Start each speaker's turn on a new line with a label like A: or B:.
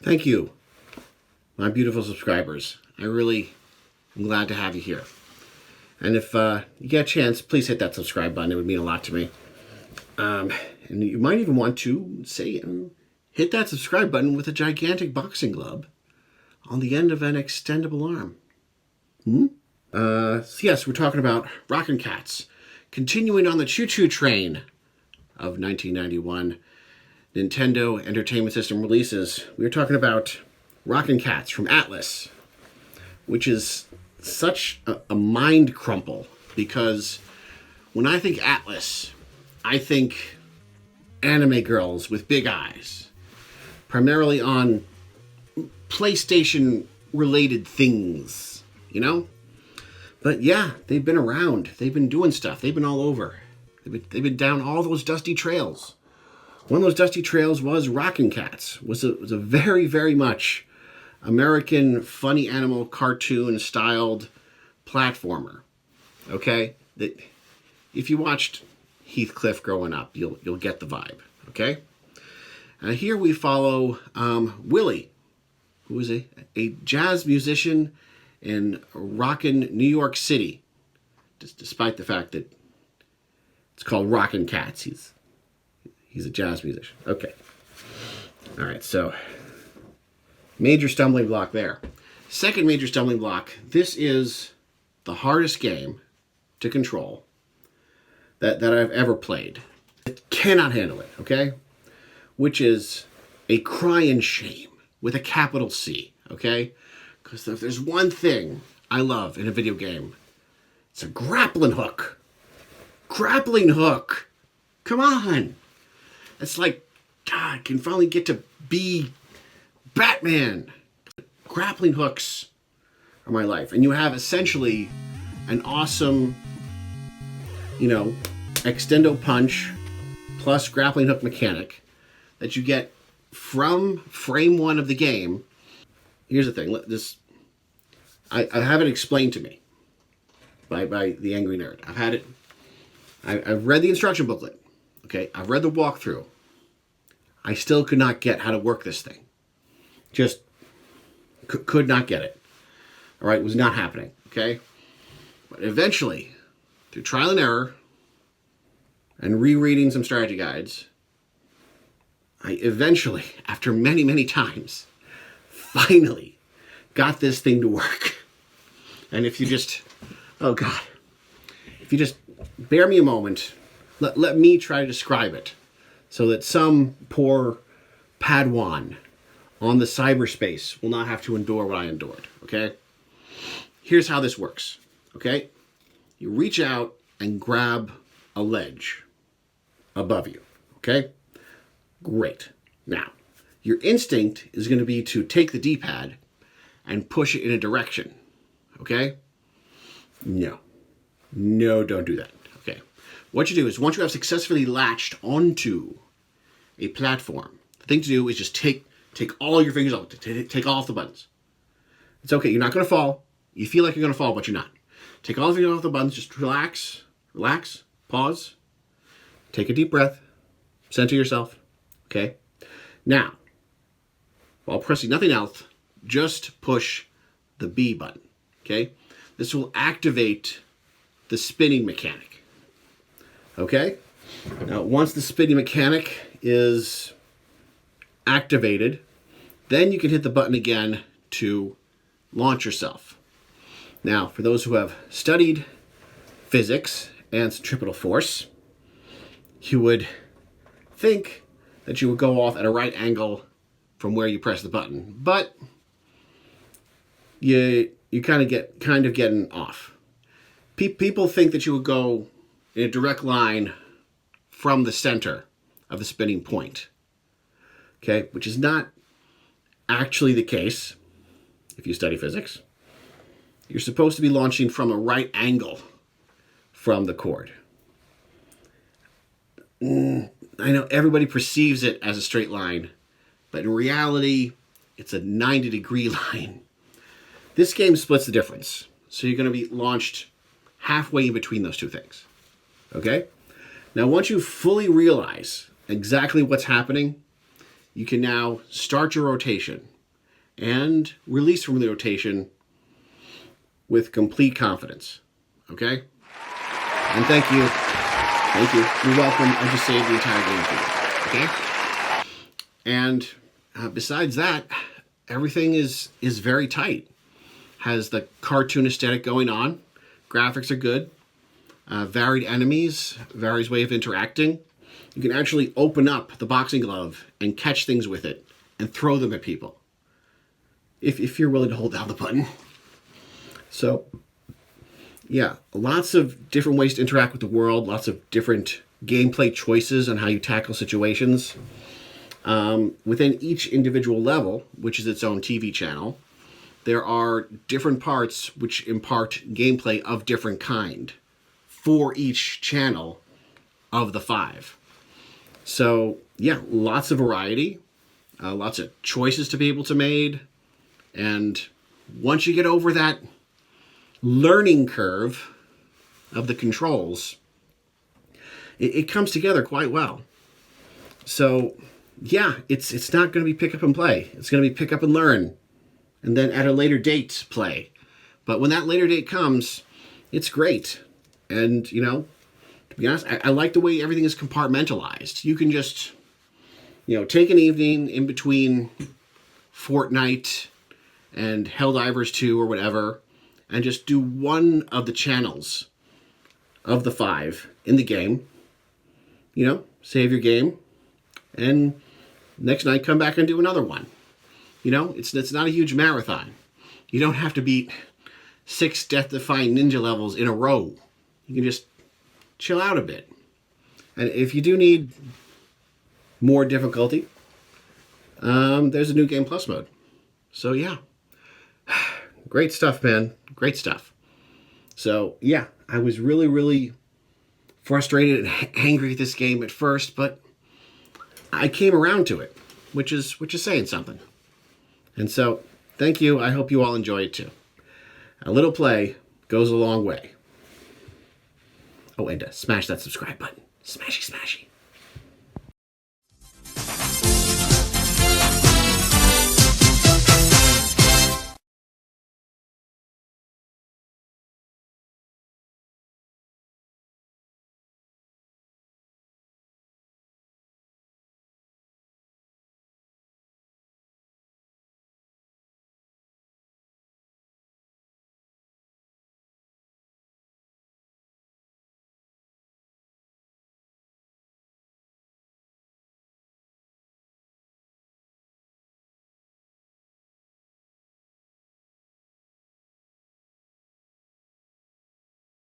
A: Thank you, my beautiful subscribers. I really am glad to have you here. And if you get a chance, please hit that subscribe button. It would mean a lot to me. And you might even want to say, hit that subscribe button with a gigantic boxing glove on the end of an extendable arm. So yes, we're talking about Rockin' Cats. Continuing on the choo-choo train of 1991 Nintendo Entertainment System releases, we're talking about Rockin' Cats from Atlas, which is such a mind crumple, because when I think Atlas, I think anime girls with big eyes, primarily on PlayStation-related things, you know? But yeah, they've been around. They've been doing stuff. They've been all over. They've been down all those dusty trails. One of those dusty trails was Rockin' Cats. Was a very, very much American funny animal cartoon-styled platformer. Okay? That if you watched Heathcliff growing up, you'll get the vibe. Okay? Here we follow Willie, who is a jazz musician in Rockin', New York City. Despite the fact that it's called Rockin' Cats, he's a jazz musician. Okay. All right, so major stumbling block there. Second major stumbling block, this is the hardest game to control that I've ever played. It cannot handle it, okay? Which is a crying shame with a capital C, okay? Because if there's one thing I love in a video game, it's a grappling hook. Grappling hook! Come on! It's like, God, can finally get to be Batman. Grappling hooks are my life. And you have essentially an awesome, extendo punch plus grappling hook mechanic that you get from frame one of the game. Here's the thing. I have it explained to me by the Angry Nerd. I've had it. I've read the instruction booklet. Okay, I've read the walkthrough. I still could not get how to work this thing. Just could not get it. All right, it was not happening. Okay, but eventually, through trial and error and rereading some strategy guides, I eventually, after many, many times, finally got this thing to work. And if you just, if you just bear me a moment, let me try to describe it so that some poor Padawan on the cyberspace will not have to endure what I endured, okay? Here's how this works, okay? You reach out and grab a ledge above you, okay? Great. Now, your instinct is going to be to take the D-pad and push it in a direction, okay? No, don't do that, okay? What you do is, once you have successfully latched onto a platform, the thing to do is just take all your fingers off, take off the buttons. It's okay, you're not going to fall. You feel like you're going to fall, but you're not. Take all the fingers off the buttons, just relax, pause, take a deep breath, center yourself, okay? Now, while pressing nothing else, just push the B button, okay? This will activate the spinning mechanic, okay? Now, once the spinning mechanic is activated, then you can hit the button again to launch yourself. Now, for those who have studied physics and centripetal force, you would think that you would go off at a right angle from where you press the button, but you kind of getting off. People think that you would go in a direct line from the center of the spinning point, okay, which is not actually the case if you study physics. You're supposed to be launching from a right angle from the cord. I know everybody perceives it as a straight line, but in reality, it's a 90-degree line. This game splits the difference. So you're going to be launched halfway in between those two things. Okay? Now, once you fully realize exactly what's happening, you can now start your rotation. and release from the rotation with complete confidence. Okay? And thank you. Thank you. You're welcome. I just saved the entire game for you. Okay? And besides that, everything is very tight. Has the cartoon aesthetic going on. Graphics are good. Varied enemies, various way of interacting. You can actually open up the boxing glove and catch things with it and throw them at people. If you're willing to hold down the button. So, yeah, lots of different ways to interact with the world, lots of different gameplay choices on how you tackle situations. Within each individual level, which is its own TV channel, there are different parts which impart gameplay of different kind for each channel of the 5. So, yeah, lots of variety, lots of choices to be able to make. And once you get over that learning curve of the controls, it comes together quite well. So, yeah, it's not going to be pick up and play. It's going to be pick up and learn, and then at a later date play. But when that later date comes, it's great. And, you know, to be honest, I like the way everything is compartmentalized. You can just, you know, take an evening in between Fortnite and Helldivers 2 or whatever, and just do one of the channels of the 5 in the game. You know, save your game, and next night come back and do another one. You know, it's not a huge marathon. You don't have to beat 6 death-defying ninja levels in a row. You can just chill out a bit. And if you do need more difficulty, there's a new Game Plus mode. So yeah, great stuff, man. Great stuff. So yeah, I was really, really frustrated and angry at this game at first, but I came around to it, which is saying something. And so, thank you. I hope you all enjoy it too. A little play goes a long way. Oh, and smash that subscribe button. Smashy, smashy.